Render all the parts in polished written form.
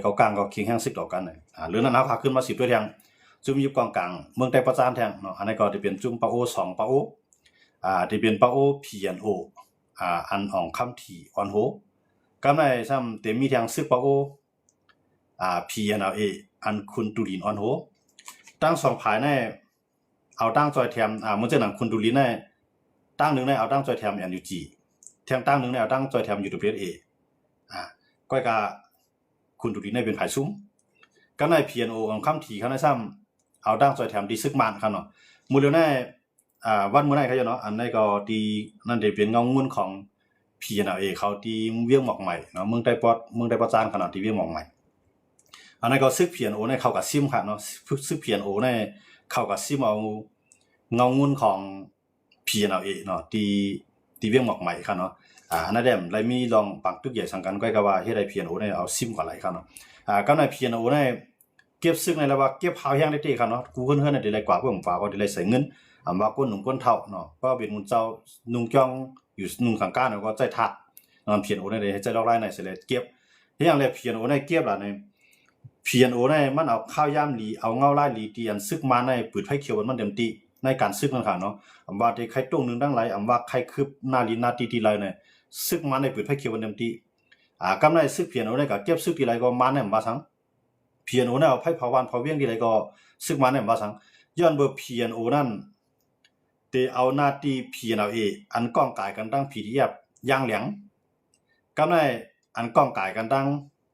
เขากลางก็เคียงแห้งซึกต่อกันเลยหรือนั้นเขาพาขึ้นมา10ด้วยแทงจุ่มยุบกองกลางเมืองใต้ประจานแทงเนาะอันนี้ก็จะเป็นจุ่มปะโอ2ปะโอที่เป็นปะโอ P&O อันอ่องคำถี่อ่อนโหกำในซ้ำเต็มมีแทงซึกปะโอP&LA อันคุณตุลินอ่อนโหตั้ง2ภายในเอาตั้งจอยแถมเมื่อเจ้าหนังคุณตุลินในตั้งหนึ่งในเอาตั้งจอยแถม NUG แทงตั้งหนึ่งในเอาตั้งจอยแถม UWSA ก้อยกาคุณตุลินในเป็นภายซุ้มก็ใน P&O ของคำถี่เขาในซ้ำเอาตั้งจอยแถมดีซึกมันครับเนาะมูลเดียวในวันมื้อไหนเขาเนาะอันนี้ก็ดีนั่นได้เป็นเงางุ่นของ P&LA เขาที่เวียงหมอกใหม่เนาะเมืองใต้ปอจานขนาดที่เวียงหมอกใหม่อันนั้นก็ซึก P&O ในเข้ากับซิมครับเนาะซึก P&O ในเข้ากับซิมเอาเงางุ่นของ P&LA เนาะที่เวียงหมอกใหม่ครับเนาะอันนั้นแหละไรมีลองปังตึกใหญ่สังกันก้อยก็ว่าเฮ็ดให้ P&O ในเอาซิมกว่าไหลครับเนาะก็ใน P&O ในเก็บซึกในระว่าเก็บหาวแห้งได้ครับเนาะกูเฮือนๆได้หลายกว่าเพิ่นฝากก็ได้ใส่เงินว่าก้นหนุ่มก้นเฒ่าเนาะเพราะเป็นมุนเจ้านุ่งจ้องอยู่นุ่งข้างก้านก็ใจทักนอน P&O ในได้ใจลอกไล่ในเสร็จเก็บอย่างแรก P&O ในเก็บล่ะในP&O ในมันเอาข้าวย่ำลีเอาเงาไล่ลีตีอันซึกมาในปืดไฟเขียวมันเต็มตีในการซึกนั่นค่ะเนาะว่าที่ใครตรงนึงดังไหลว่าใครคืบหน้าลีนาตีไรเนี่ยซึกมาในปืดไฟเขียวมันเต็มตีกำในซึก P&O ในก็เก็บซึกทีไรก็มาในบ่ซัง P&O ในเอาไผเผาวันเผาเวียงทีไรก็ซึกมาในบ่ซังย้อนเบอร์ P&O นั่นเตเอาหน้าที่ P&LA อันก้องกายกันตั้ง PDF ย่างเหลียงกำในอันก้องกายกันตั้ง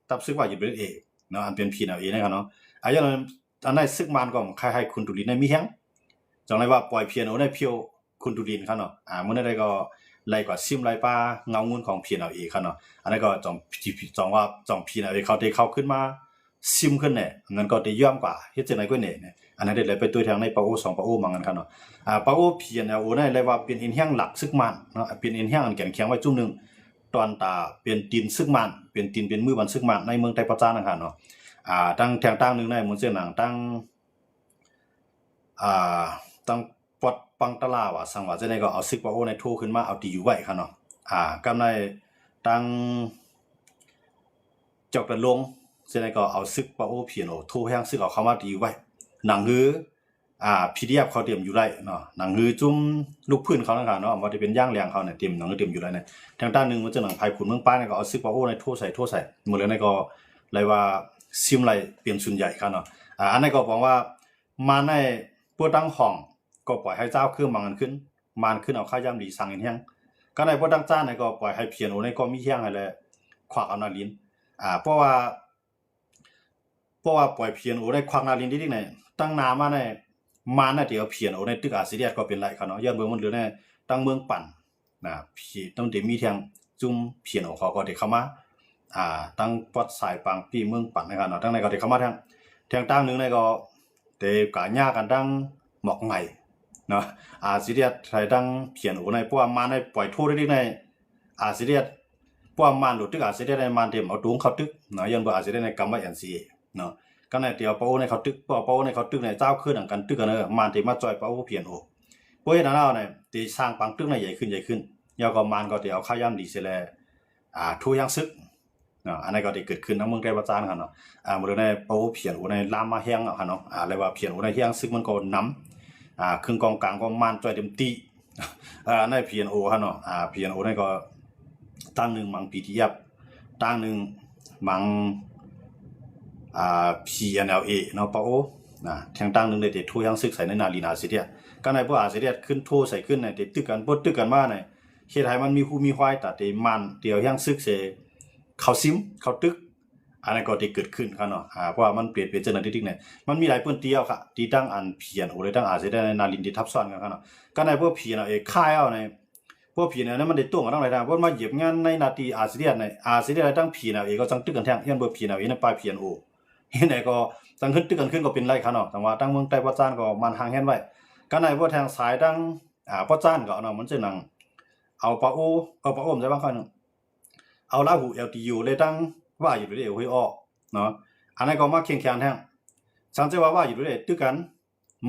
ตับซึกว่าอยู่เป็นเอเนาะอันเป็น P&LA นะครับเนาะอย่างนั้นอันนั้นซึกมันก็ใครๆคุณตุลินในมีแฮงจังได๋ว่าปล่อย P&O ในเพียวคุณตุลินครับเนาะมื้อใดก็ไล่กว่าซิมไล่ป้าเงางุ่นของ P&LA ครับเนาะอันนั้นก็จองว่าจอง P&LA เขาได้เข้าขึ้นมาซิมขึ้นแน่นั้นก็ได้ย่อมกว่าเฮ็ดจังได๋ก็เนี่ยอันนั้นได้เลยไปตัวทางในปาโอ2ปาโอมากันครับเนาะปาโอ P&LO ในเลยว่าเป็นอินแฮงหลักซึกมันเนาะเป็นอินแฮงอันแข็งแข็งไว้จุ่มนึงตอนตาเป็นตีนซึกมันเป็นตีนเป็นมือบันซึกมันในเมืองไต้ปะจานนะครับเนาะตั้งแทงตั้งนึงในมุนเส้นหนังตั้งตั้งปอดปังตะลาว่าสังว่าจังได๋ก็เอาซึกปาโอในโทขึ้นมาเอาตีอยู่ไว้ครับเนาะกำในตั้งจอกตะลงจังได๋ก็เอาซึกปาโอ P&O โทแฮงซึกเอาเข้ามาตีอยู่ไว้หนังหือPDF เขาเตรียมอยู่ได้เนาะหนังหือจุ่มลูกพื้นเขานั่นค่ะเนาะว่าจะเป็นย่างแรงเขาเนี่ยเตรียมหนังเตรียมอยู่ได้เนี่ยทางด้านนึงมันจะหนังภายขุนเมืองป้ายก็เอาซึกปาโอในโทใส่หมดแล้วนี่ก็เลยว่าซิมไหลเปลี่ยนส่วนใหญ่ครับเนาะอันนี้ก็บอกว่ามาในพวกตั้งห้องก็ปล่อยให้เจ้าเครื่องมันขึ้นเอาค่าย่ำดีสั่งอย่างเฮียงก็ในพวกตั้งจ้าเนี่ยก็ปล่อยให้เพียนโอในก็มีเฮียงให้เลยควักเอานาลินเพราะว่าปล่อยเพียนโอในควักนาลินที่ไหนตั้งนามาในมาน่ะเดี๋ยวเพียนโอในตึกอาซีเรียก็เป็นไรครับเนาะย้อนเมืองมันเหลือในตั้งเมืองปั่นพี่ต้องได้มีเทียงจุ่มเพียนโอเขาก็ได้เข้ามาตั้งปอดสายปังปีเมืองปั่นนะครับเนาะตั้งในก็ได้เข้ามาทางตั้งนึงในก็ได้กะญากันตั้งหมอกใหม่เนาะซีเรียไทยตั้งเพียนโอในพวกมาในปล่อยโทษได้ในซีเรียพวกมันหลุดตึกซีเรียในมันเต็มเอาตุงเข้าตึกเนาะย้อนบ่ซีเรียในกำว่า NCA เนาะก็ในเตียวปาโอในเขาตึกปาโอในเขาตึกในเจ้าขึ้นหนังกันตึกกันมันที่มาจอยปาโอเพียนโอเพราะฉะนั้นแล้วเนี่ยที่สร้างปังตึกในใหญ่ขึ้นยาวก็มันก็ที่เอาข้าย่ำดีเสียแล้วทูยังซึกเนาะอันนี้ก็ที่เกิดขึ้นในเมืองไต้ปะจานครับเนาะมื้อในปาโอเพียนโอในลามมาแห้งครับเนาะเรียกว่าเพียนโอในแห้งซึกมันก็นำครึ่งกองกลางก็มันจอยเต็มที่ในเพียนโอครับเนาะเพียนโอในก็ตั้งนึงมัง PDF ตั้งนึงมังP&LA เนาะปาโอทางตั้งนึงได้โทยังซึกใส่ในนาลีนาซิเดียก็ในพวกอาซิเดียขึ้นโทใส่ขึ้นในตึกกันบ่ตึกกันมาในเฮ็ดให้มันมีฮู้มีควายแต่มันเดียวยังซึกเสเข้าซิมเข้าตึกอันนั้นก็ได้เกิดขึ้นครับเนาะเพราะว่ามันเปลี่ยนเป็นจังได๋ติ๊กเนี่ยมันมีหลายพื้นที่เอาค่ะที่ตั้งอัน P&O เลยตั้งอาซิเดียในนาลินที่ทับซ้อนกันครับเนาะก็ในพวก P&LA ค่ายเอาในพวก P&LA นั้นมันได้ตรงกันทั้งหลายทางเพราะมาเหยียบงานในนาทีอาซิเดียในอาซิเดียตั้ง P&LA ก็จังตึกกันแท้ย้อนเบอร์ P&LA ในปลาย P&Oเฮ็ดไหนก็ตั้งขึ้นตึกกันขึ้นก็เป็นไรครับเนาะแต่ว่าตั้งเมืองใต้ปะจานก็มันห่างแฮ่นไว้กันไหนพวกทางสายตั้งปะจานก็เนาะมันจะนั่งเอาปาโอใช่บางคนเอาลาหู LTU เลยตั้งว่าอยู่ด้วยห้วยอ้อเนาะอันนั้นก็มาเคียงๆแท้สังเกตว่าอยู่ด้วยตึกกัน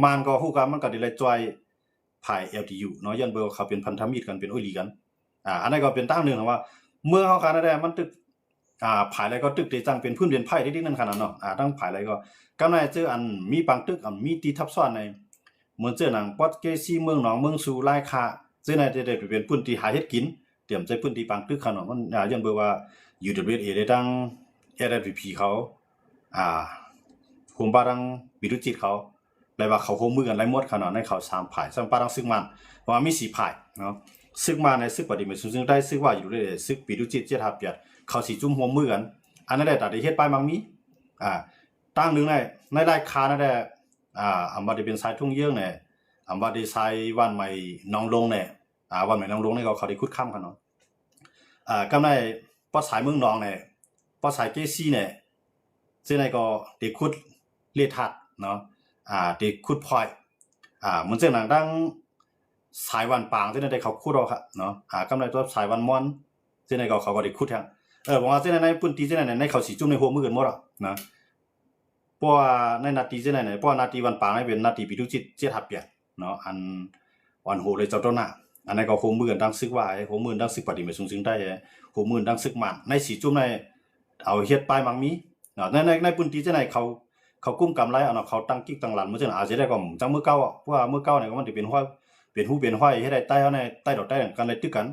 มันก็ฮู้กันมันก็ได้เลยจอยภาย LTU เนาะย้อนเบอร์เขาเป็นพันธมิตรกันเป็นโอลีกันอันนั้นก็เป็นตั้งนึงว่าเมื่อเฮากันได้มันตึก ผายอะไรก็ตึกได้จังเป็นพื้นเป็นไผ่ที่นั่นขนาดเนาะตั้งผายอะไรก็กำไรเจออันมีบางตึกมีตีทับซ้อนในเหมือนเจอหนังปอดเกซี่เมืองหนองเมืองสู่ลายคาเจอในจะได้เป็นพื้นที่หาเฮ็ดกินเตรียมใจพื้นที่บางตึกขนาดมันยันเบอว่าอยู่ WA ได้ตั้ง LFP เขาคุมบารังวิรุจิตเขาเลยว่าเขาโฮมือกันไล่หมดขนาดในเขา3ผายซึ่งบารังซึกมันว่ามี4ผายเนาะซึกมาในซึกปฏิบัติซึ่งได้ซึกว่าอยู่เลยซึกวิรุจิต7ทับ8เขาสิจุ่มหัวมือกันอันนั้นแหละตัดได้เฮ็ดไปบางมีตั้งนึงในรายคานั่นแหละอันว่าได้เป็นสายทุ่งเยื่องเนี่ยอันว่าได้สายวันใหม่น้องลงเนี่ยวันใหม่น้องลงเนี่ยเขาได้คุดค้ำกันเนาะกำไรปอสายเมืองนองเนี่ยปอสายเกซี่เนี่ยซึ่งในก็ได้คุดเลียทัดเนาะได้คุดพลอยเหมือนเจ้าหนังดังสายวันปางซึ่งได้เขาคุดเอาครับเนาะกำไรตัวสายวันมอนซึ่งในก็เขาก็ได้คุดแทงบอกว่าซึ่งในพื้นที่ซึ่งในเขาสีจุ่มในหัวมือกันหมดอ่ะนะเพราะว่าในนาทีซึ่งในเพราะนาทีวันปางนี่เป็นนาทีปิดุจิตเจ็ดหับเปียเนาะอันวันโหเลยเจ้าต้นน่ะอันนั้นก็หัวมือกันดังซึกว่าหัวมือดังซึกปฏิบัติสูงซึ่งได้หัวมือดังซึกมันในสีจุ่มในเอาเฮ็ดปลายมังมีในพื้นที่ซึ่งในเขากุ้มกำไรเขาตั้งกิ๊กตั้งหลันเมื่อเช้าอาจจะได้ก็จังเมื่อเก้าเพราะว่าเมื่อเก้าเนี่ยก็มันจะเป็นห้อยเป็นหูเป็นห้อยให้ได้ใต้เขาในใต้ดอกใต้กันเลยตึกกัน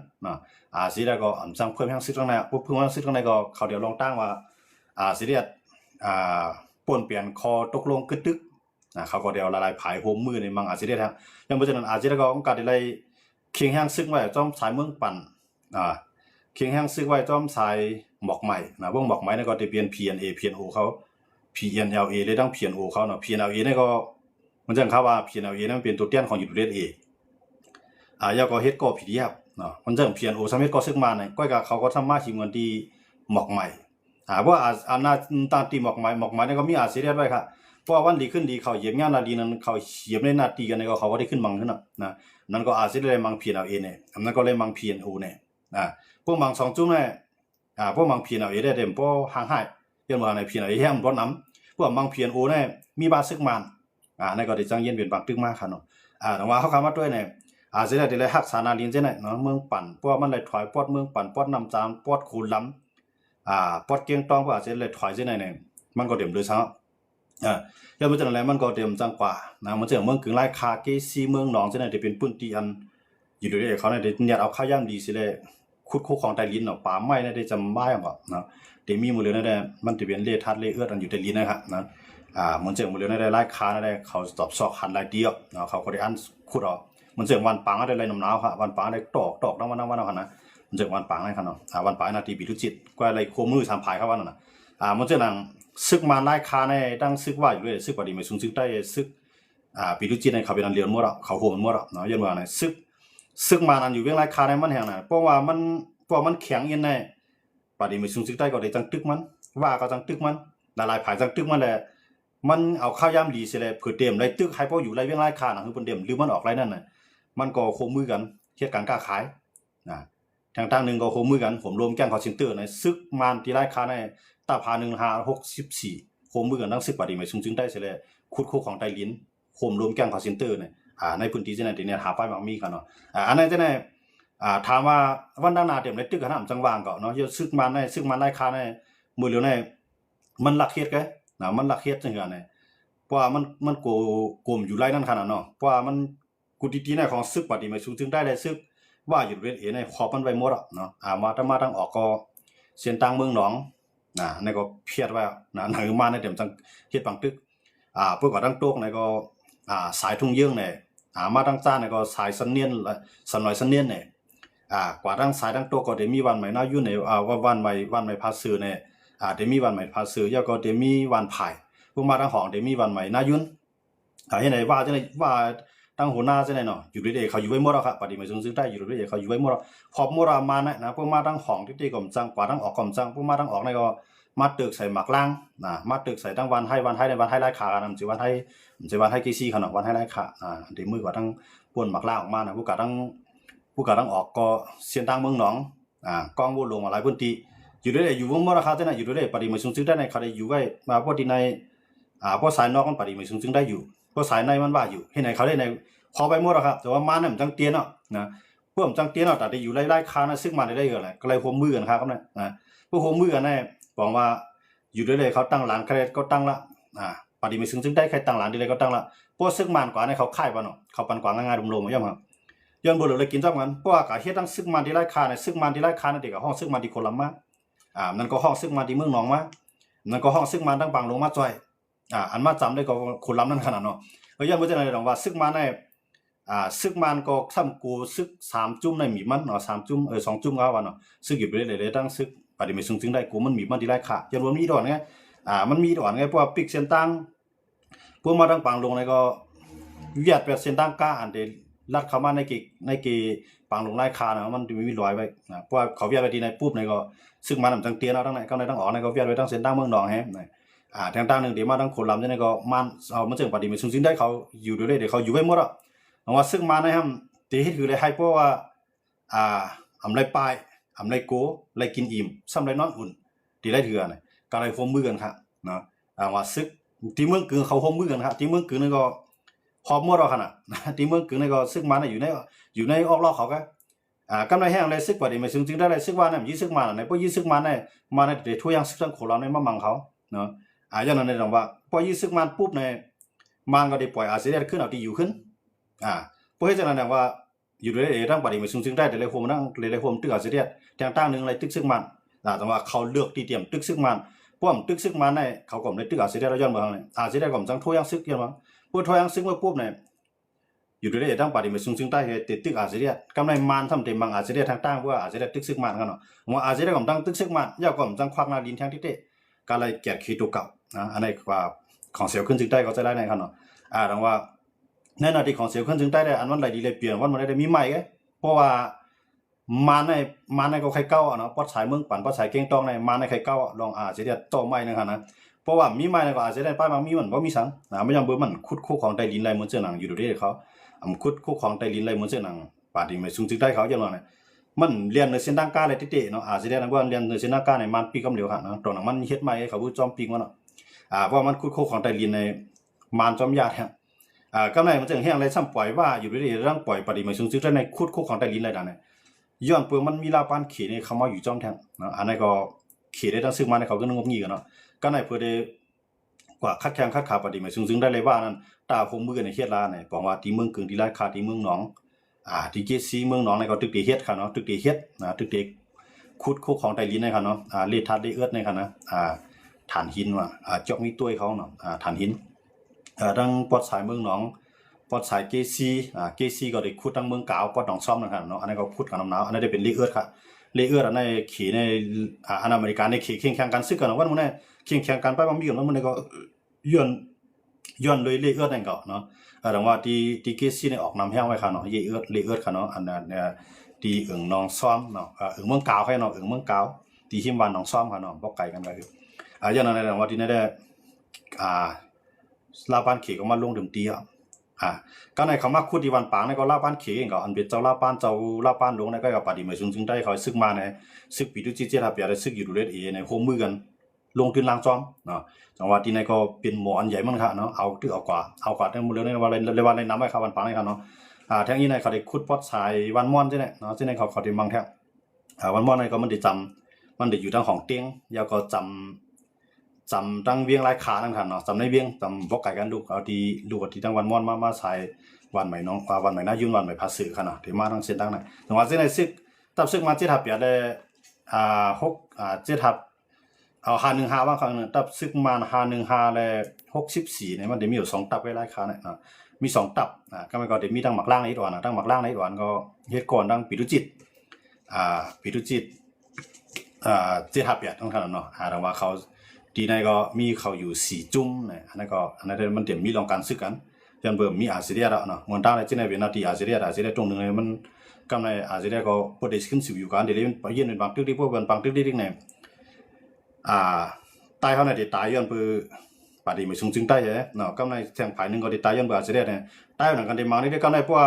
สิได้ก็จังเพิ่มแห่งซึกข้างในปุ๊บเพิ่มแห่งซึกข้างในก็เขาเดี๋ยวลองตั้งว่าสิได้ป่นเปลี่ยนคอตกลงกึดตึกเขาก็เดี๋ยวละลายผายโฮมมือในมังอาจจะได้ทั้งยังเพราะฉะนั้นอาจจะได้ก็การได้เคียงแห่งซึกไว้จอมสายเมืองปั่นเคียงแห่งซึกไว้จอมสายหมอกใหม่วงหมอกใหม่นี่ก็จะเปลี่ยน PNA PNO เขา PNLA เลยตั้ง PNO เขาเนาะ PNLA นี่ก็มันจังเขาว่า PNLA นั่นเป็นตัวเตี้ยนของ USA ยาก็เฮ็ดก็PDF เนาะมันจัง PNO สำเร็จก็ซึกมาเนี่ยก็เขาก็ทำมาที่เมืองที่หมอกใหม่เพราะอันน่ะตามที่หมอกใหม่นี่ก็มีอาเซียนไว้ครับเพราะวันดีขึ้นดีเขาเหยียบงานนาดีนั้นเขาเหยียบในนาทีกันนี่ก็เขาก็ได้ขึ้นมังขึ้นนะนั่นก็อาเซียนเลยมัง PNLA เนี่ยอันนั้นก็เลยมัง PNO เนี่ยพวกมัง2จุ่มเนี่ยพวกมัง PNLA ได้เต็มพวกห่างหายยันว่าใน PNLA แห้งบ่นำพวกมัง PNO เนี่ยมีบาซึกมันนั่นก็ได้จังเย็นเป็นบางตึกมากครับเนาะแต่ว่าเขาคำว่าด้วยเนี่ยอาจจะได้เลยฮักษานาลินเจ้าเนี่ยเนาะเมืองปั่นเพราะมันเลยถอยปอดเมืองปั่นปอดนำจามปอดคูล้ำปอดเกียงตองเพราะอาจจะเลยถอยเจ้าเนี่ยมันก็เต็มเลยซะยันเพราะฉะนั้นแล้วมันก็เต็มจังกว่ามันจะเมืองกึ่งไล่คาเกซีเมืองหนองเจ้าเนี่ยจะเป็นพื้นที่อันอยู่ด้วยเขาเนี่ยเนี่ยเอาข้าวย่ำดีสิเลยคุดโคของไตลินเนาะป่าไม้เนี่ยได้จำบ้าอย่างก่อนเนาะเดมีมือเรือนั่นแหละมันจะเป็นเล่ทัดเล่เอื้ออันอยู่ไตลินนะครับนะมันจะมือเรือนั่นได้ไล่คานั่นได้เขาตอบซอกหันไล่เดียวเนาะเขาก็ได้อันคุดออกมันเสียงวันปังอะไรน้ำหนาวครับวันปังอะไรตอกน้ำวันเอานะมันเสียงวันปังอะไรครับเนาะวันปังนาทีปีทุจิตก็อะไรโคมือสามพายครับวันนั้นมันจะนั่งซึกมาไล่คาในตั้งซึกว่าอยู่เลยซึกปฏิไม่สูงซึกได้ซึกปีทุจิตในเขาเป็นอันเรียนมั่วละเขาโหมันมั่วละเนาะยันว่าในซึกมานั่นอยู่เวียงไล่คาในมันแห่งน่ะเพราะว่ามันแข็งยันในปฏิไม่สูงซึกได้ก็ได้จังตึกมันว่าก็จังตึกมันละลายผายจังตึกมันแหละมันเอาข้าวยำดีเสียเลยเผื่อเต็มไรตึกให้พออยู่ไรเวียงไล่คาน่ะคือเป็นเต็มหรือมันออกไรนั่นน่ะมันก็โคมือกันเฮ็ดการค้าขายทางนึงก็โคมือกันผมรวมแก๊งคอลเซ็นเตอร์ในซึกมานที่รายค้าในตาพา1564โคมือกันทั้งซึกปฏิไม่สูงได้เสียเลยคุดโคของไตลินโคมรวมแก๊งคอลเซ็นเตอร์เนี่ยในพื้นที่จังได๋เนี่ยหาป้ายมักมีกันเนาะอันนั้นจังได๋ถามว่าวันด้านหน้าเต็มในตึกกันจังหว่างก็เนาะซึกมันรายค้าในมื้อเหลียวในมันลักเฮ็ดกะมันลักเฮ็ดจังซี่น่ะเพราะว่ามันโกมอยู่ไรนั่นขนาดเนาะเพราะว่ามันกุฏิในของซึกปฏิไม่สูงได้ซึกว่าอยู่เวทในขอบมันไว้หมดเนาะมาตั้งออกก็เส้นต่างเมืองหนองในก็เพียดไว้หนังมาในเต็มจังเฮ็ดปังตึกเพิ่นก็ตั้งโต๊ะในก็สายทุ่งเยื่องเนี่ยมาตั้งจ้าในก็สายสันเนียนสันหน่อยสันเนียนเนี่ยกว่าตั้งสายตั้งโต๊ะก็ได้มีวันใหม่นาอยู่ในว่าวันใหม่พาซื้อเนี่ยได้มีวันใหม่พาซื้อยาก็ได้มีวันภายพวกมาตั้งห้องได้มีวันใหม่นายุ่นเฮ็ดไหนว่าจังได๋ว่าตั้งหัวหน้าจังได๋เนาะอยู่ด้วยเขาอยู่ไว้หมดแล้วครับปฏิไม่ซึ่งได้อยู่ด้วยเขาอยู่ไว้หมดแล้วพอหมดมานะพวกมาตั้งห้องที่ก่อมจังกว่าตั้งออกก่อมจังพวกมาตั้งออกในก็มาตึกใส่หมักล่างมาตึกใส่ตั้งวันให้ในวันให้ไล่ขากันสิวันให้กี่ซี่ขนาดวันให้ไล่ขาเดี๋ยวมือกว่าตั้งป่วนหมักล่างออกมานะผู้กะตั้งออกก็เสียนตั้งเมืองหนองกองบ่ลงมาหลายพื้นที่อยู่ด้วยอยู่วงมรคาจังได๋อยู่ด้วยปฏิไม่ซึ่งได้ในเขาได้อยู่ไว้มาพอที่ในพอสายนอกมันปฏิไม่ซึ่งได้อยู่พอสายในมันว่าอยู่เฮ็ดไหนเขาได้ในพอไปหมดแล้วครับแต่ว่ามาเนี่ยมันจังเตียนเนาะพวกมันจังเตียนเนาะแต่ได้อยู่ไล่ๆคานะซึ่งมาได้ก็แหละก็เลยโฮมมือกันครับนะพวกโฮมมือกันแน่ บอกว่าอยู่ด้วยเลยเขาตั้งหลานใครก็ตั้งละปฏิไม่ซึ่งได้ใครตั้งหลานดีเลยก็ตั้งละพวกซึกมันกว่าในเขาค่ายบ่เนาะเขาปันกว่าง่ายๆรวมๆย่อมครับย้อนบ่เลยกินจับกันเพราะว่าก็เฮ็ดตั้งซึกมันที่ไร้ค่าในซึกมันที่ไร้ค่านั่นเด็กก็ห้องซึกมันที่โคลัมมานั่นก็ห้องซึกมันที่เมืองหนองมานั่นก็ห้องซึกมันตั้งปังลงมาจ่อยอันมาจำได้ก็โคลัมนั่นขนาดเนาะก็ย้อนบ่จังได๋ดอกว่าซึกมันในซึกมันก็ซ้ำกูซึก3จุ่มในหมีมันเนาะ3จุ่ม2จุ่มก็ว่าเนาะซึกอยู่ไปเลยตั้งซึกปฏิไม่ซึ่งได้กูมันมีมันที่ไร้ค่าย้อนบ่มีดอกไงมันมีดอกไงเพราะว่าปิกเส้นตั้งพวกมาตั้งปังลงในก็เวียดเป็นเส้นตั้งก้าอันเดลัดเข้ามาในกีปังลงไล่คานะมันมีรอยไว้เพราะว่าเขาเวียดไปที่ในปุ๊บในก็ซึ่งมันตั้งเตียนเอาทั้งไหนก็ในทั้งออกในก็เวียดไว้ทั้งเส้นตั้งเมืองนองแฮทางตั้งนึงเดี๋ยวมาทั้งโคลัมนี่ก็มันเอามันจึงปฏิไม่ซึ่งได้เขาอยู่ด้วยเดี๋ยวเขาอยู่ไว้หมดอ่ะว่าซึ่งมาในฮัมตีให้คือได้ให้เพราะว่าอำไรปลายอำไรโกไรกินอิ่มซ้ำไรนอนอุ่นตีไรเถื่อเนี่ยก็ไรโฮมมือกันครับเนาะว่าซึกที่เมืองกึ่งเขาโฮมมือกันครับที่เมืองกึ่งนี่ก็หอบหมดแล้วขนาดที่เมืองกึ่งนี่ก็ซึกมาอยู่ในออกลอกเขาก็กำไรแห้งเลยซึกปฏิไม่ซึ่งได้เลยซึกว่าเนี่ยยี่ซึกมาเนี่ยพวกยี่ซึกมาเนี่ยมาในเดี๋ยวทั่วยังซึกทั้งโคราชในมามังเขาเนาะอย่างนั้นเลยว่าพอยี่ซึกมาปุ๊บเนี่ยมันก็ได้ปล่อยอาเซียนขึ้นเอาที่อยู่ขึ้นเพราะฉะนั้นเนี่ยว่าอยู่ด้วยทั้งปฏิไม่ซึ่งได้แต่เลยโฮมนั่งเลยโฮมตึกอาเซียนทางตั้งนึงเลยตึกซึกมันแต่ว่าเขาเลือกที่เตรียมตึกซึกมันพวกตึกซึกมันเนี่ยเขาก็ไม่ตึกอาเซียนแล้วย้อนมาเนี่ยอาเซียนก็จังทั่วยังซึกย้อนมาพวกทั่วยังซึกมาปุ๊บเนี่ยอยู่ด้วยทั้งปฏิไม่ซึ่งได้เหตุตึกอาเซียนกำไรมันทำเต็มบางอาเซียนทางตั้งว่าอาเซียนตึกซึกมันกันเนาะว่าอาเซียนก็ตั้งตึกซึกมันย่อก็จังควักนาดินทางที่เตะก็เลยแกะขีดตัวเก่าอันนี้ว่าของเสียวขึ้นจึงได้ก็จะได้ในกันเนาะดังว่าในนาทีของเสียวขึ้นจึงได้อันวันไรดีเลยเปลี่ยนวันมันได้มีใหม่ไงเพราะว่ามาในก็ใครเก้าเนาะปอดสายเมืองปั่นปอดสายเก่งต้องในมาในใครเก้าลองเสียเดียโตใหม่นะครับนะเพราะว่ามีใหม่ในก็เสียได้ป้ายบางมีมันบ่มีสังไม่ยอมเบิ่มันคุดคู่ของไตลินไรเหมือนเสื้อหนังอยู่ด้วยเขาคุดคู่ของไตลินไรเหมือนเสื้อหนังป่าดีไม่สูงจึงได้เขาจังว่าเนี่ยมันเรียนในเส้นทางการเลยติเตเนาะเสียได้นักว่าเรียนในเส้นทางการในมันปีกำเหลียวค่ะเนาะตรงนั้นมันเฮ็ดใหม่เขาพูดจอมปีกมันเนาะเพราะมันคุดคู่ของไตลินในมันจอมยาแท้ก็ในมันจึงแห้งไรซ้ำปล่อยว่าอยู่ด้วยร่างปล่อยปฏิไม่สูงจึงได้ในคุดคู่ของไตลินไรดังเนี่ยย้อนเปื่อมันมีลาปานขี่นี่เขามาอยู่จอมแทงเนาะอันนั้นก็ขี่ได้ทั้งซึ่งมาในเขาก็งบงี้กันเนาะก็ในเพื่อได้กว่าคัดแข่งคัดขาปฏิไม่ซึ่งได้เลยว่านั้นตาคงมือในเฮ็ดลาเนี่ยบอกว่าที่เมืองกึ่งที่ราคาที่เมืองหนองที่เกซีเมืองหนองในก็ตึกตีเฮ็ดค่ะเนาะตึกตีเฮ็ดตึกตีคุดคุกของไตลินในค่ะเนาะเลทัดได้เอื้อในค่ะนะฐานหินว่าจอกมีต้วยเขาเนาะฐานหินทั้งปอดสายเมืองหนองปอดสายเกซีก็ได้ขุดทั้งเมืองกาวปอดหนองซ้อมนะครับเนาะอันนี้ก็ขุดกับน้ำหนาวอันนี้ได้เป็นเลเอิร์ดค่ะเลเอิร์ดอันนี้ขี่ในอันอเมริกันในขี่แข่งกันซึกกันว่ามันเนี่ยแข่งกันไปบางมีกันแล้วมันก็ย้อนเลยเลเอิร์ดนั่นก็เนาะแต่ว่าที่เกซีเนี่ยออกนำแห้งไว้ค่ะเนาะเลเอิร์ดค่ะเนาะอันนั้นเนี่ยที่หนองซ้อมเนาะเมืองกาวให้เนาะเมืองกาวที่หิมวันหนองซ้อมค่ะเนาะบ่ไกลกันไปอย่างนั้นแหละว่าที่นั่นได้ลาปานขี่ก็มาลงดื่มตีก็ในเขามาคุดที่วันปางในก็ลาปานขี่ก็อันเป็นเจ้าลาปานลงในก็ปฏิไม่ซึ่งได้เขาซึกมาในซึกปีตุจิเจราเปียได้ซึกอยู่ดูเลดในโฮมมือกันลงทุนล้างจอมเนาะจังหวะที่ในก็เป็นหมออันใหญ่มันค่ะเนาะเอาตื้อเอากว่าทั้งหมดเลยในวันในน้ำไว้ครับวันปางในครับเนาะแท้งนี้ในเขาได้คุดปอดสายวันม่อนใช่ไหมเนาะที่ในเขาได้มังแท้วันม่อนในก็มันได้จำมันได้อยู่ทางของเตียงยาวก็จำตั้งเวียงลายขานั่นค่ะเนาะจำในเวียงจำบ่ไก่กันดูเอาที่ดูที่ทางวันม่อนมาใส่วันใหม่น้องวันใหม่นายุ่นวันใหม่ภาษีค่ะเนาะที่มาทางเส้นทางไหนจังหวะเส้นในซึกตับซึกมา7ทับเปียได้7ทับเอา515ว่าครั้งนึงตับซึกมา515และ64เนี่ยมันได้มีอยู่2ตับไว้ลายขาเนี่ยเนาะมี2ตับก็มันก็ได้มีทั้งหมักล่างในอีกวันทั้งหมักล่างในอีกวันก็เฮ็ดก่อนทั้งปิตุจิต7ทับเปียต้องคั่นเนาะแต่ว่าเขาทีในก็มีเขาอยู่4จุ่มเนี่ยอันนั้นมันเดี๋ยวมีลองการซึกกันยันเบิ่มมีอาเซียเนาะมันตั้งในที่ในเวียดนามที่อาเซียตรงนึงมันกำในอาเซียก็บ่ได้ขึ้นสิอยู่กันเดี๋ยวมันยืนเป็นบางตึกที่พวกบางตึกที่เนี่ยตายเขาในที่ตายย้อนเปื่อปฏิไม่ซึ่งใต้เนาะกำในแทงภายนึงก็ที่ตายย้อนเปื่ออาเซียเนี่ยตายเหมือนกันที่มานี่กำในเพราะว่า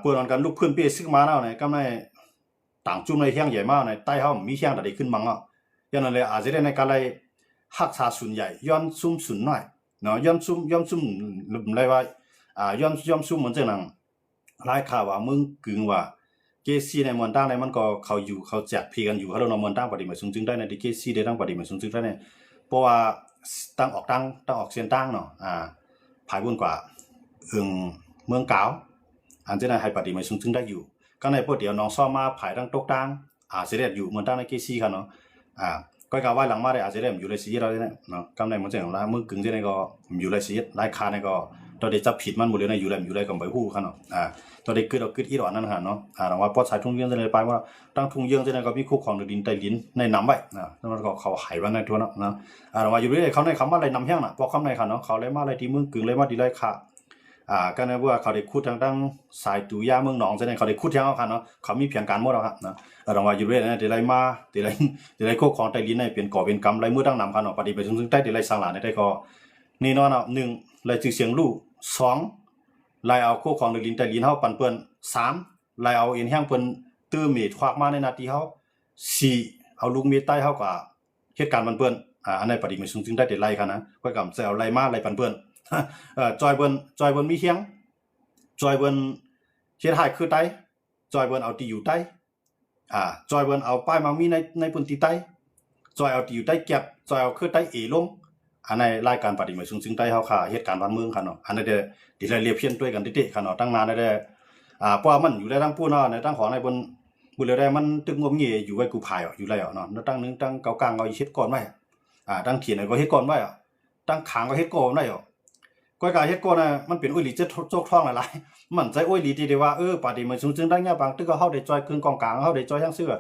เปื่อนกันลุกขึ้นเปี้ยซึกมาแล้วเนี่ยกำในต่างจุ่มในเฮียงใหญ่มากในใต้เขามีเฮียงแต่ได้ขึ้นมังยันเลยอาจจะได้ในการเลยหักษาส่วนใหญ่ย้อนซุ่มส่วนน้อยเนาะย้อนซุ่มอะไรว่าย้อนซุ่มเหมือนเจ้าหนังไล่ข่าวว่ามึงกึ่งว่า เกซีในเมืองตั้งในมันก็เขาอยู่เขาแจกพีกันอยู่เขาเราเมืองตั้งปฏิมาสูงจึงได้ในที่เกซีได้ตั้งปฏิมาสูงจึงได้เนี่ยเพราะว่าตั้งออกเสียงตั้งเนาะภายบุญกว่าเมืองเก่าอันที่นั้นให้ปฏิมาสูงจึงได้อยู่ก็ในพวกเดียวน้องซ่อมมาภายตั้งตกตั้งเสด็จอยู่เมืองตั้งในเกซีกันเนาะก็กล่าวว่าหลังมาได้อาจจะได้อยู่ในสีเราเนี่ยเนาะกำในมันจะอย่างไรมือกึ่งที่นี่ก็อยู่ในสีรายคาเนี่ยก็ตอนเด็กจับผิดมันหมดเลยนะอยู่ไรกับใบหู้กันเนาะตอนเด็กคือเราคืออีหลอนนั่นฮะเนาะหลังว่าปอดสายทุ่งเยื่อจะเลยไปว่าตั้งทุ่งเยื่อจะเนี่ยก็มีคู่ของดินใต้ลิ้นในน้ำไว้แล้วมันก็เขาหายไว้ในทั่วเนาะหลังว่าอยู่เรื่อยเขาในคำว่าอะไรน้ำแห้งน่ะพอคำในค่ะเนาะเขาเลยมาอะไรที่มือกึ่งเลยมาดีไรค่ะก็ในว่าเขาได้คูดทางตั้งสายตุยาเมืองหนองจะเนี่ยเขาได้คูดทางเขาค่ะเนาะเขามีเพียงการหมดแล้วครับนะหลังว่าอยู่เรื่อยเนี่ยเดี๋ยวไรมาเดี๋ยวไรคู่ของใต้ลิ้นเนี่ยเป็นก่อเป็นกรรมไรมือตั้งนำค่ะเนาะปฏิบัติซึ่งใต้เดี๋ยวไรสังหลานได้ก็นี่เนาะ1ไรจือเสียงลู่2ไล่เอาคู่ของในลิ้นใต้ลิ้นเฮาปั่นเปิ้น3ไล่เอาเอ็นแห้งเปิ้นตื้อเมดควักมาในนาทีเฮา4เอาลูกเมดใต้เฮาก็เหตุการณ์ปั่นเปิ้นอันนั้นปฏิบัติซึ่งได้เดี๋ยวไรค่ะนะก็กำจะเอาไล่มาไล่ปั่นเปิ้นจอยเบิ้นมีเฮียงจอยเบิ้นเฮ็ดให้คือไตจอยเบิ้นเอาที่อยู่ไตจอยเบิ้นเอาป้ายมามีในพื้นที่ไตจอยเอาที่อยู่ไตเก็บจอยเอาคือไตเอลงอันในรายการปฏิบัติซึ่งไตเฮาค่ะเหตุการณ์บ้านเมืองค่ะเนาะอันนั้นดิเรียบเพี้ยนด้วยกันติๆค่ะเนาะตั้งนานได้เพราะมันอยู่ได้ทั้งผู้เนาะในตั้งของในบนบุเลยได้มันตึกงมเงียอยู่ไว้กูภายอยู่แล้วเนาะตั้งนึงตั้งเกากลางเอาเฮ็ดก่อนไว้ตั้งเขียนก็เฮ็ดก่อนไว้ตั้งขางก็เฮ็ดก่อนได้ก้อยกาเฮ็ดก่อนน่ะมันเป็นอ้อยหลีจะโจกท้องหลายๆมันใจอ้อยหลีที่ได้ว่าปาดีมันซึ่งได้เนี่ยบางตึกก็เฮาได้จอยครึ่งกองกลางเฮาได้จอยทั้งเสื้อ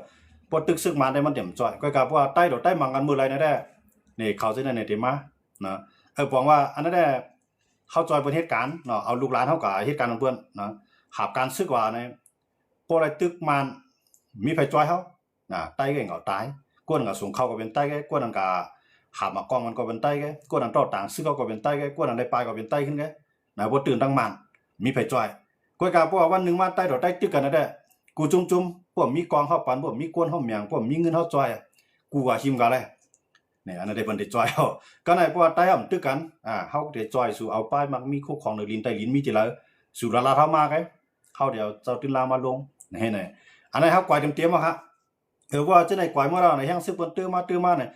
พอตึกซึกมาได้มันเต็มจอยก้อยกาว่าใต้ดอกใต้มังกันมื้อไรได้นี่เขาสิได้ได้มานะปองว่าอันนั้นได้เฮาจอยประเทศการเนาะเอาลูกหลานเฮาก็เหตุการณ์เพิ่นนะหาบการซึกว่าในพอไรตึกมันมีไผจอยเฮาใต้ก็ก็ตายกวนก็ส่งเข้าก็เป็นใต้ก็กวนนั่นก็หามากองมันก็เป็นใต้แกกวนอันต่อต่างซึ่งก็เป็นใต้แกกวนอันได้ปลายก็เป็นใต้ขึ้นแกนะบ่ตื่นตั้งมันมีไผจ่อยก้อยกาเพราะว่าวันนึงมาใต้ดอกใต้ตึกกันนั่นแหละกูจุ่มพวกมีกองเฮาปันพวกมีกวนเฮาแมงพวกมีเงินเฮาจ่อยกูว่าหิมกันเลยนี่อันนั้นได้เพิ่นได้จ่อยเฮาก็ได้เพราะว่าใต้เฮาตึกกันเฮาได้จ่อยสู่เอาป้ายมักมีคู่ของในลิ้นใต้ลิ้นมีจิละสู่ละลาเฮามาไกเฮาเดี๋ยวเจ้าติลามาลงนี่ไหนอันนั้นเฮากวายเตรียมๆว่าฮะว่าจะได้กวายมาแล้วในแห่งซึกเพิ่นตื้อมาเนี่ย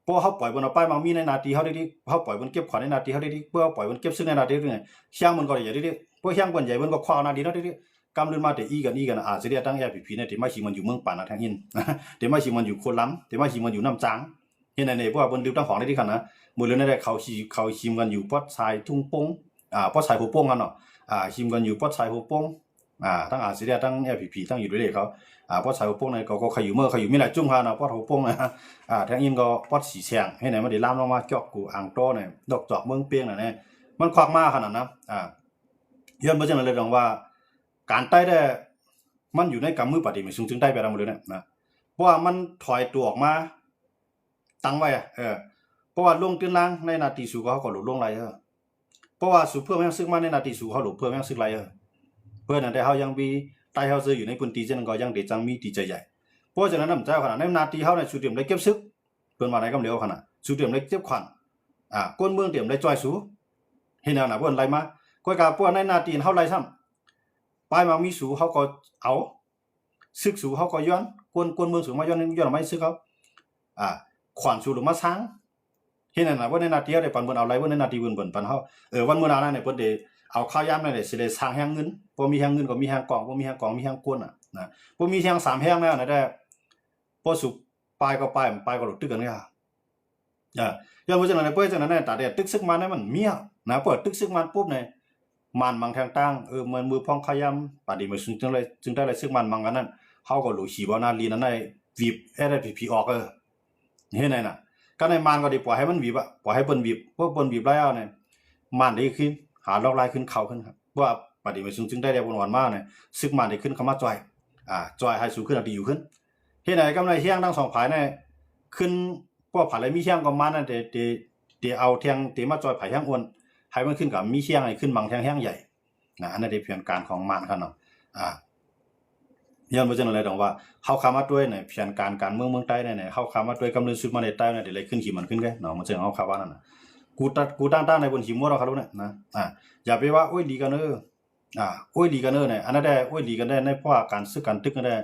พอเขาปล่อยบนเอาป้ายมามีในนาทีเขาได้ดิเขาปล่อยบนเก็บขวัญในนาทีเขาได้ดิเพื่อปล่อยบนเก็บซึ่งในนาทีนี่เชียงมันก็ใหญ่ดิเพื่อเชียงมันใหญ่มันก็คว้านาทีเนาะดิกำลืนมาแต่อีกันสิได้ตั้งแย่ผีเนี่ยที่มาชิมันอยู่เมืองป่านะทางหินที่มาชิมันอยู่โคนล้ำที่มาชิมันอยู่น้ำจางเห็นไหนเพราะว่าบนริ้วตั้งของได้ที่ขันนะมือเรื่องนั้นเขาชิมกันอยู่ปอดชายทุ่งโป่งปอดชายหัวโป่งกันเนาะชิมกันอยู่ปอดชายหัวโป่งตั้งสิได้ตั้งแย่ผีตั้งอยู่ด้วยเขาปอดชายหัวโป่งเนี่ยก็เขาอยู่มีหลายจุ่มค่ะเนาะปอดหัวโป่งนะทางอินก็ปอดสีแฉงให้ไหนมันได้ล่ามลงมาเจาะกูอ่างโตเนี่ยดอกจอกเมืองเปียงน่ะเนี่ยมันควักมากขนาดนั้นย้อนไปจังเลยลองว่าการใต้ได้มันอยู่ในกำมือปฏิบัติซึ่งได้ไปแล้วหมดเลยนะเพราะว่ามันถอยตัวออกมาตั้งไว้เพราะว่าลงตื้นล่างในนาทีสู่เขาก็หลุดลงไรเพราะว่าสู่เพื่อแม่งซึกมาในนาทีสู่เขาหลุดเพื่อแม่งซึกไรเพื่อนนั้นได้เขายังมีใต้เขาซื้ออยู่ในพื้นที่เช่นก็ยังเด็ดจังมีตีใจใหญ่เพราะฉะนั้นน้ำใจขนาดในนาทีเขาในสุดเดียมได้เก็บซึกเพื่อนมาไหนก็เร็วขนาดสุดเดียมได้เก็บขวัญก้นเมืองเดียมได้จอยสู่เห็นแนวหนาเพื่อนไรมาก้อยกาพวกในนาทีเขาไรซ้ำป้ายมามีสู่เขาก็เอาซึกสู่เขาก็ย้อนก้นเมืองสู่มาย้อนไม่ซึกเขาขวัญสู่หรือมาช้างเห็นแนวหนาว่าในนาทีเขาได้ปันเพื่อนเอาไรว่าในนาทีเพื่อนปันเขาวันเมื่อนาเนี่ยเพื่อนเดเอาข้าวยามนั่นแหละสิได้สร้างแห่งเงินพอมีแห่งเงินก็มีแห่งกองพอมีแห่งกองมีแห่งก้นนะพอมีแห่ง3แห่งแล้วนะได้พอสุปลายก็หลุดตึกกันเนี่ยย้อนไปจากนั้นเพื่อจากนั้นเนี่ยตาเดียตึกซึกมันเนี่ยมันเมียนะเปิดตึกซึกมันปุ๊บเนี่ยมันบางทางตั้งมันมือพองข้าวยามปาดีมาจึงได้เลยซึกมันบางกันนั้นเขาก็หลุดขี่บอนาลีนั้นได้วีบได้ผีออกเห็นไหมน่ะก็ในมันก็ดีปล่อยให้มันวีบปล่อยให้เปิ้นวีบพวกเปิ้นวีบแล้วเนี่ยมันได้ขึ้นหาลอกลายขึ้นเขาขึ้นครับว่าปฏิบัติจึงได้บนวันมากเนี่ยซึกมันได้ขึ้นคำว่าจอยจอยให้สูงขึ้นดีอยู่ขึ้นเฮ็ดไหนกำไรเฮียงทั้ง2ผายเนี่ยขึ้นพวกผายอะไรมีเฮียงก็มันน่ะเดเอาเทียงเตมาจอยผายเฮียงอ้วนให้มันขึ้นกับมีเฮียงให้ขึ้นบางเทียงเฮียงใหญ่อันนั้นได้เพียงการของมันครับเนาะย้อนไปจังได๋ดอกว่าเฮาคามาด้วยเนี่ยเพียงการเมืองใต้เนี่ยเฮาคามาด้วยกำเนิดสุดมาในใต้เนี่ยได้เลยขึ้นขี่มันขึ้นแกเนาะมันจังเฮาคาว่านั่นน่ะกูตั้งในบนหิมะเราครับลูกเนี่ยนะอย่าไปว่าโอ้ยดีกัน อ้วยลีกันเนี่ยอันนั้นได้อ้วยลีกันได้ในเพราะว่าการซื้อการตึกกันได้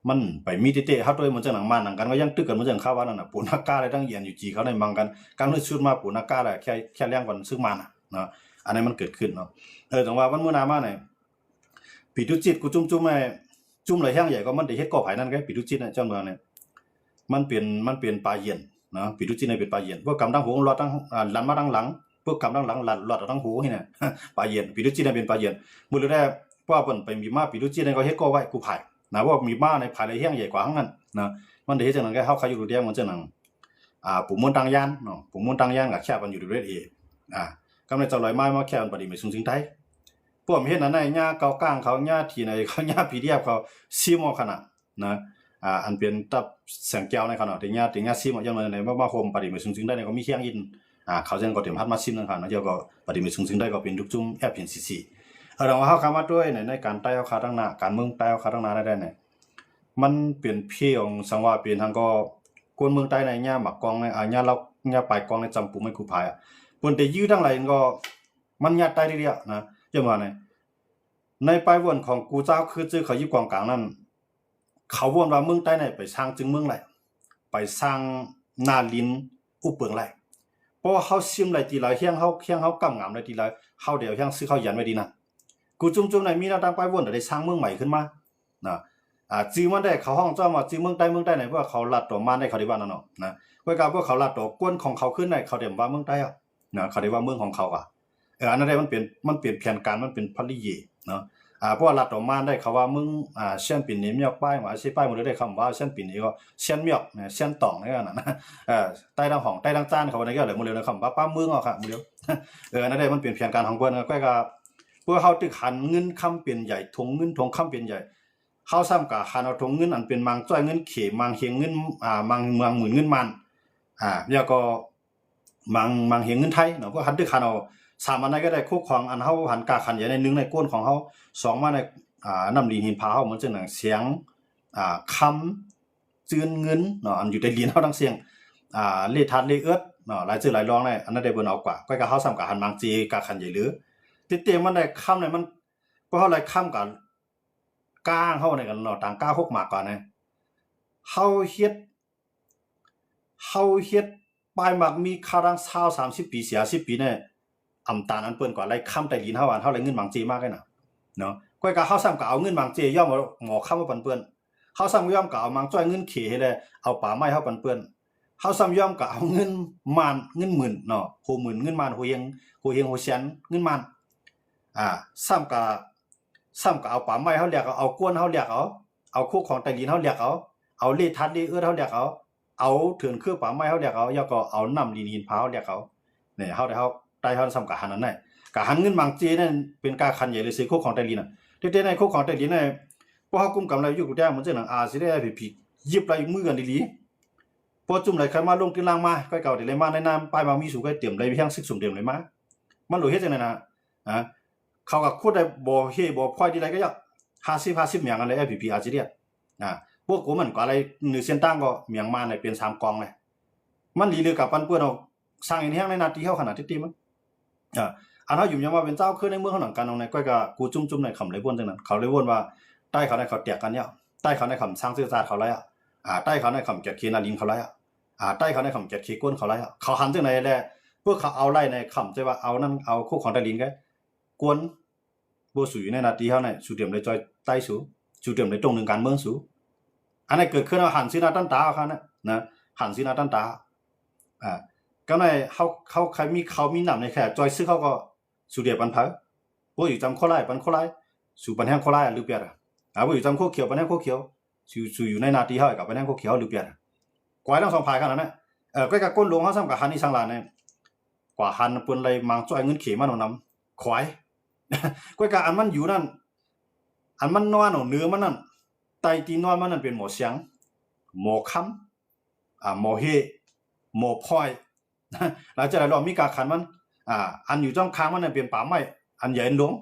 มันไปมีเตะๆเฮาด้วยมันจังหนังมันหนังกันก็ยังตึกกันมันจังข้าวว่านั่นน่ะปูนักกาได้ตั้งเยียนอยู่จีเขาในมังกันการนึกชุดมาปูนักกาได้แค่เลี้ยงกันซึ่งมันน่ะเนาะอันนี้มันเกิดขึ้นเนาะจังว่าวันมื้อหน้ามาเนี่ยปีตุจิตกูจุ่มๆให้จุ่มหลายแห่งใหญ่ก็มันได้เฮ็ดก่อไผนั่นไงปีตุจิตน่ะจังเมืองเนี่ยมันเป็นปลาเยียนเนาะปีตุจิตเนี่ยเป็นปลาเยียนพวกกำตั้งหูรอดตั้งลันมาตั้งหลังพวกกำตั้งหลังลันรอดตั้งหูนี่น่ะปลาเยียนปีตุจิตเนี่ยเป็นปลาเยียนมื้อแรกเพราะว่าเพิ่นไปมีมาปีตุจิตเนี่ยก็เฮ็ดก่อไว้กูไผนะว่ามีมาในภายในแห่งใหญ่กว่าทั้งนั้นนะมันได้เฮ็ดจังนั้นก็เฮาใครอยู่ดูแดงมันจังนั้นปู่มนตังยานเนาะปู่มนตังยานก็แค่มันอยู่ด้วยเอกำในเจ้าลอยไม้มาแค่มันบ่ได้ไม่สูงสิงไทยพวกเฮ็ดนั้นน่ะหญ้าเกากลางเขาหญ้าที่ไหนเขาหญ้าผีเดียบเขาซีมอขนาดนะอันเป็นตับแสงแก้วในขนาดที่หญ้าซีมอจังนั้นได้มาโฮมบ่ได้ไม่สูงสิงได้ก็มีเคียงอินเขาจังก็เต็มพัดมาซิมนั่นค่ะนะเดี๋ยวก็บ่ได้ไม่สูงสิงได้ก็เป็นทุกจุ่มแอบเห็นซีเราว่าเฮาคำว่าด้วยในการใต้เฮาคาตั้งหน้าการเมืองใต้เฮาคาตั้งหน้าได้เนี่ยมันเปลี่ยนเพียงสังว่าเปลี่ยนทางก็กวนเมืองใต้ในย่าหมักกองในย่าเราย่าปลายกองในจำปูไม่คูพายเปิ้นได้ยื้อทั้งหลายก็มันญาติใต้เรื่อยๆนะจังว่าในปลายวนของกูเจ้าคือชื่อเขาอยู่กองกลางนั้นเขาวนว่าเมืองใต้ไปสร้างจึงเมืองไหลไปสร้างนาลินอุปเปิงไหลเพราะว่าเฮาซิมไหลทีหลายเฮียงเฮากำงามไหลทีหลายเฮาเดี๋ยวเฮียงซื้อเขายันไว้ดีนะกูจุ่มๆในมีแนวทางไปวนได้สร้างเมืองใหม่ขึ้นมานะจื้อมันได้เขาห้องเจ้ามาจื้อเมืองใต้ไหนเพราะเขาลัดตัวมันได้เขาได้ว่านั่นเนาะนะเมื่อการพวกเขาลัดตัวกวนของเขาขึ้นได้เขาเรียกว่าเมืองใต้นะเขาได้ว่าเมืองของเขาอันนั้นได้มันเปลี่ยนแผนการมันเป็นพลิเยเนาะเพราะว่าลัดตัวมันได้เขาว่ามึงเช่นปีนี้มีป้ายว่าสิป้ายมันได้คำว่าเช่นปีนี้ก็เช่นเมียกเช่นตองนี่กันนะใต้ดังห้องใต้ดังจานเขาว่าได้ก็เลยมื้อเร็วนะคำว่าป้าเมืองค่ะมื้อเร็วอันนั้นได้มันเปลี่ยนแผนการของเพิ่นก็เพื่อเขาตึกหันเงินคำเป็นใหญ่ทงเงินทงคำเป็นใหญ่เขาซ้ำกับหันเอาทงเงินอันเป็นมังจ้อยเงินเขมังเฮียงเงินมังเมืองหมื่นเงินมันแล้วก็มังเฮียงเงินไทยเนาะเพราะหันตึกหันเอาสามอันนั้นก็ได้คู่ของอันเฮาหันกาขันใหญ่ใน1ในก้นของเฮา2มาในน้ำลีหินพาเฮาเหมือนจังหนังเสียงคำจืนเงินเนาะอันอยู่ในลีนเฮาทั้งเสียงเลทัดเลเอิดเนาะหลายชื่อหลายรองได้อันนั้นได้เบิ่นเอากว่าก็เฮาซ้ำกับหันมังจีกาขันใหญ่หรือเตียงมันได้ค่ำเนี่ยมันเพราะเฮาได้ค่ำกันก้างเฮาในกันเนาะต่างก้า6หมากก่อนนะเฮาเฮ็ดปลายหมากมีคารัง20 30ปี40ปีเนี่ยอำตาลอันเปิ้นกว่าไล่ค่ำใต้ลิ้นเฮาเฮาได้เงินบางจีมากเลยน่ะเนาะก็เฮาซ้ำก็เอาเงินบางจีย่อมหมอค่ำมาปันเปิ้นเฮาซ้ำย่อมก็เอามังจ้อยเงินเขให้เลยเอาป่าไม้เฮาปันเปิ้นเฮาซ้ำย่อมก็เอาเงินมานเงินหมื่นเนาะโหมื่นเงินมานโหเฮงโหแสนเงินมานซ้ำก็เอาป่าไม้เฮาเรียกเอากวนเฮาเรียกเอาคู่ของใต้ลิ้นเฮาเรียกเอาเลทัดเลเอื้อเฮาเรียกเอาเถือนคือป่าไม้เฮาเรียกแล้วก็เอาน้ำลีนหินพาเฮาเรียกเนี่ยเฮาได้เฮาใต้เฮาซ้ำกับหันนั้นน่ะกะหันเงินบางจีนั่นเป็นกาคันใหญ่เลยสิคู่ของใต้ลิ้นน่ะเด็ๆในคู่ของใต้ลิ้นน่ะพวกเฮากุมกำไรอยู่กูแท้มันจังหนังสิได้ผิดยิบไหลมือกันดีๆพอจุ่มไหลใครมาลงที่ล่างมาก้อยเก่าได้เลยมาในน้ำปลายมามีสู่ก้อยเตรียมไหลเพียงซึกสมเตรียมเลยมามันหลุดเฮ็ดจังได๋น่ะเขาก็คูดได้บ่เฮบ่พอยที่ไรก็ยัก50หยังอะไรFPPอาจสิเรียพวกกูมันก็อะไร1เส้นตั้งก็เมียงมาเนี่ยเป็น3กองเลยมันลีลือกับปันเปิ้นเอาสร้างอีแฮงในนาทีเฮาขนาดที่มันอันเฮาอยู่ยังว่าเป็นเจ้าคือในเมืองเฮาหนังกันตรงไหนก้อยก็กูจุ่มๆในคำเลยวนจังนั้นเขาเลยวนว่าใต้เขาได้เขาแตกกันเนี่ยใต้เขาได้คำสร้างซื่อซาเขาไรใต้เขาได้คำเกียรติเคนาลินเขาไรใต้เขาได้คำเกียรติเคก้นเขาไรเขาหันจังไหนแหละพวกเขาเอาไล่ในคำใช่ว่าเอานั่นเอาคู่ของใต้ลิ้นก็กวนบ่สู่อยู่ในนาทีเฮาเนี่ยสู่เตรียมเลยจอยใต้สู่เตรียมเลยตรงนึงการเมืองสู่อันนี้เกิดขึ้นเอาหันสินาตั้นตาเขานะหันสินาตั้นตาก็ในเขาใครมีเขามีนำในแค่จอยซื้อเขาก็สู่เดียปันเผาบ่อยู่จำโคไล่ปันโคไล่สู่ปันแห้งโคไล่หรือเปียดบ่อยู่จำโคเขียวปันแห้งโคเขียวสู่อยู่ในนาทีเฮากับปันแห้งโคเขียวหรือเปียดกว่าทั้ง2ฝ่ายกันนั่นน่ะก็กับก้นหลวงเฮาซ้ำกับหันนี่สังลานเนี่ยกว่าหันเปิ้นเลยมังจ้อยเงินเขมันเอานำควายก็กับอันมันอยู่นั่นอันมันนอนเนื้อมันนั่นไตตีนอนมันนั่นเป็นหมอเสียงหมอค้ำหมอเฮหมอพลอยหลังจากนั้นเรามีกาขันมันอันอยู่จ้องค้างมันนั่นเป็นป่าไม้อันใหญ่หลวง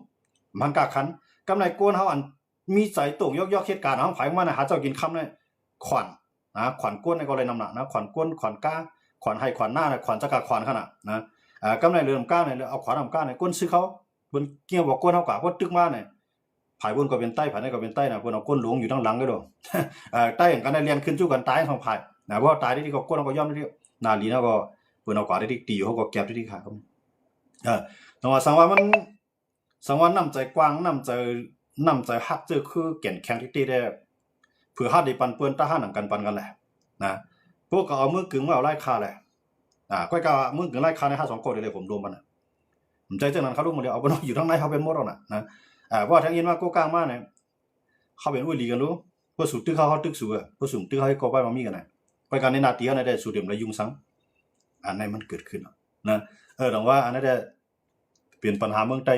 มันกาขันกำไรโกนเฮาอันมีใจตรงยอกเหตุการณ์เฮาไผมันหาเจ้ากินค่ำเนี่ยขวัญขวัญก้นในก็เลยนำหนักนะขวัญก้นขวัญก้าขวัญให้ขวัญหน้าขวัญจักรขวัญขนาดนะกำไรเรือนก้าเนี่ยเอาขวัญนำก้าเนี่ยก้นซื้อเขา เพิ่นเกี่ยวบอกก้นเฮากะเพิ่นตึกมาเนี่ยผายบนก็เป็นใต้ผายในก็เป็นใต้นะเพิ่นเอาก้นลงอยู่ทางหลังเด้อ ใต้กันได้เรียนขึ้นสู้กันตายของผายนะเพราะตายที่ก็ก้นก็ย่อมที่นาลีนะก็เพิ่นเอากว่าได้ที่ตีเขาก็แก็บที่ขาก็แต่ว่าสังว่ามันสังว่าน้ำใจกว้างน้ำใจฮักเจอคือแก่นแข็งที่ได้เผื่อฮัดได้ปันเปิ้นตาหาหนังกันปันกันแหละนะพวกก็เอามือกึ่งมาเอาไล่คาแหละก้อยก็มือกึ่งไล่คาใน5-2คนเลยผมรวมมันผมใจจังนั้นเขารู้หมดเลยเอาบ่อยู่ทางในเขาเป็นหมดแล้วนะเพราะทางอินว่ากูกลางมาเนี่ยเขาเป็นอุ้ยลีกันรู้ว่าสุดตึกเขาตึกสูอ่ะว่าสุดตึกเขาให้กอบไปมามีกันน่ะไปกันในนาทีนั้นได้สุดเดียมแล้วยุ่งซังอันนั้นมันเกิดขึ้นนะแต่ว่าอันนั้นได้เปลี่ยนปัญหาเมืองใต้